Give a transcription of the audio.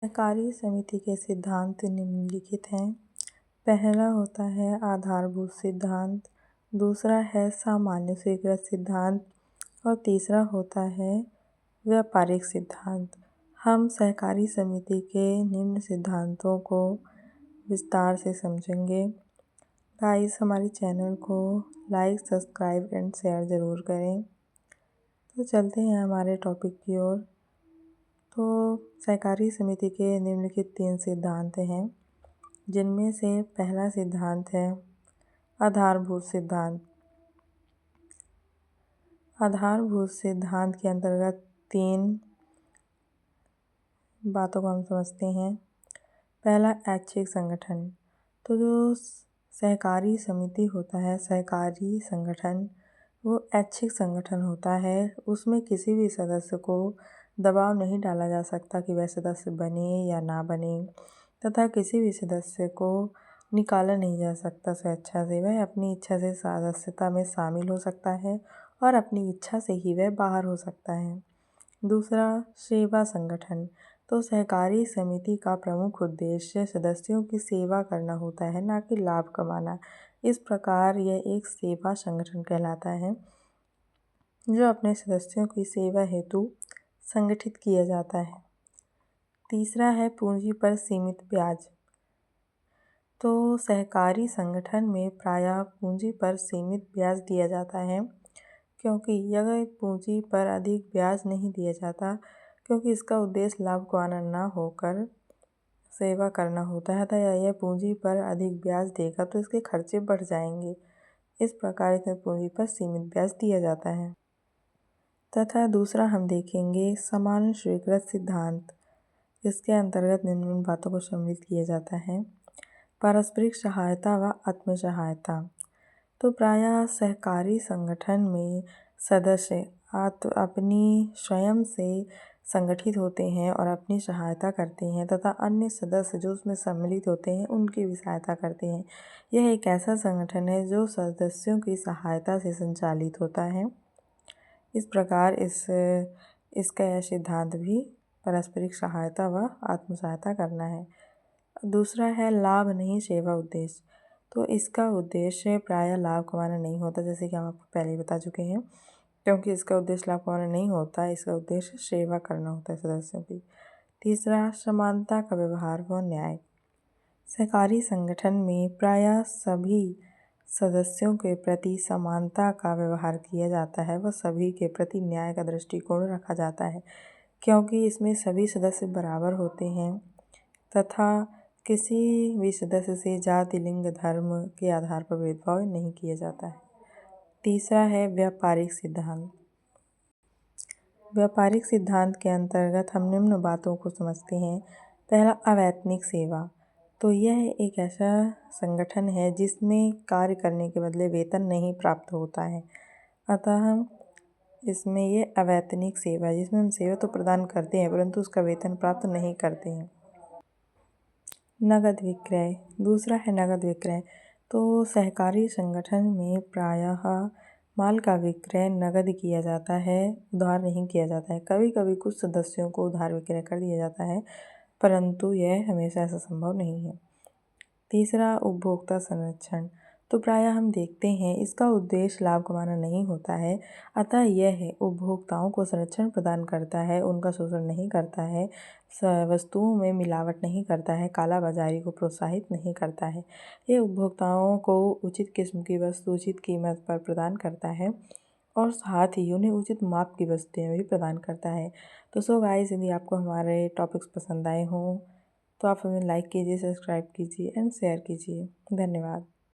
सहकारी समिति के सिद्धांत निम्नलिखित हैं। पहला होता है आधारभूत सिद्धांत, दूसरा है सामान्य स्वीकृत सिद्धांत और तीसरा होता है व्यापारिक सिद्धांत। हम सहकारी समिति के निम्न सिद्धांतों को विस्तार से समझेंगे। गाइस, हमारे चैनल को लाइक, सब्सक्राइब एंड शेयर ज़रूर करें। तो चलते हैं हमारे टॉपिक की ओर। तो सहकारी समिति के निम्नलिखित 3 सिद्धांत हैं, जिनमें से पहला सिद्धांत है आधारभूत सिद्धांत। आधारभूत सिद्धांत के अंतर्गत 3 बातों को हम समझते हैं। पहला, ऐच्छिक संगठन। तो जो सहकारी समिति होता है, सहकारी संगठन, वो ऐच्छिक संगठन होता है। उसमें किसी भी सदस्य को दबाव नहीं डाला जा सकता कि वह सदस्य बने या ना बने, तथा किसी भी सदस्य को निकाला नहीं जा सकता स्वेच्छा से। वह अपनी इच्छा से सदस्यता में शामिल हो सकता है और अपनी इच्छा से ही वह बाहर हो सकता है। दूसरा, सेवा संगठन। तो सहकारी समिति का प्रमुख उद्देश्य सदस्यों की सेवा करना होता है, ना कि लाभ कमाना। इस प्रकार यह एक सेवा संगठन कहलाता है, जो अपने सदस्यों की सेवा हेतु संगठित किया जाता है। तीसरा है पूंजी पर सीमित ब्याज। तो सहकारी संगठन में प्रायः पूंजी पर सीमित ब्याज दिया जाता है, क्योंकि यह पूंजी पर अधिक ब्याज नहीं दिया जाता, क्योंकि इसका उद्देश्य लाभ कमाना ना होकर सेवा करना होता है। तो यह पूंजी पर अधिक ब्याज देगा तो इसके खर्चे बढ़ जाएंगे। इस प्रकार इसमें पूंजी पर सीमित ब्याज दिया जाता है। तथा दूसरा हम देखेंगे सामान्य स्वीकृत सिद्धांत। इसके अंतर्गत निम्न बातों को सम्मिलित किया जाता है। पारस्परिक सहायता व आत्म सहायता। तो प्रायः सहकारी संगठन में सदस्य अपनी स्वयं से संगठित होते हैं और अपनी सहायता करते हैं, तथा अन्य सदस्य जो उसमें सम्मिलित होते हैं उनकी भी सहायता करते हैं। यह एक ऐसा संगठन है जो सदस्यों की सहायता से संचालित होता है। इस प्रकार इसका यह सिद्धांत भी पारस्परिक सहायता व आत्म सहायता करना है। दूसरा है लाभ नहीं सेवा उद्देश्य। तो इसका उद्देश्य प्रायः लाभ कमाना नहीं होता, जैसे कि हम आपको पहले ही बता चुके हैं, क्योंकि इसका उद्देश्य लाभ कमाना नहीं होता, इसका उद्देश्य सेवा करना होता है सदस्यों की। तीसरा, समानता का व्यवहार व न्याय। सहकारी संगठन में प्रायः सभी सदस्यों के प्रति समानता का व्यवहार किया जाता है व सभी के प्रति न्याय का दृष्टिकोण रखा जाता है, क्योंकि इसमें सभी सदस्य बराबर होते हैं तथा किसी भी सदस्य से जाति, लिंग, धर्म के आधार पर भेदभाव नहीं किया जाता है। तीसरा है व्यापारिक सिद्धांत। व्यापारिक सिद्धांत के अंतर्गत हम निम्न बातों को समझते हैं। पहला, अवैतनिक सेवा। तो यह एक ऐसा संगठन है जिसमें कार्य करने के बदले वेतन नहीं प्राप्त होता है, अतः इसमें ये अवैतनिक सेवा है, जिसमें हम सेवा तो प्रदान करते हैं परंतु उसका वेतन प्राप्त नहीं करते हैं। नगद विक्रय। दूसरा है नगद विक्रय। तो सहकारी संगठन में प्रायः माल का विक्रय नगद किया जाता है, उधार नहीं किया जाता है। कभी कभी कुछ सदस्यों को उधार विक्रय कर दिया जाता है, परंतु यह हमेशा ऐसा संभव नहीं है। तीसरा, उपभोक्ता संरक्षण। तो प्रायः हम देखते हैं इसका उद्देश्य लाभ कमाना नहीं होता है, अतः यह उपभोक्ताओं को संरक्षण प्रदान करता है, उनका शोषण नहीं करता है, वस्तुओं में मिलावट नहीं करता है, कालाबाजारी को प्रोत्साहित नहीं करता है। ये उपभोक्ताओं को उचित किस्म की वस्तु उचित कीमत पर प्रदान करता है और साथ ही उन्हें उचित माप की वस्तुएं भी प्रदान करता है। तो सो गाइस, यदि आपको हमारे टॉपिक्स पसंद आए हों तो आप हमें लाइक कीजिए, सब्सक्राइब कीजिए एंड शेयर कीजिए। धन्यवाद।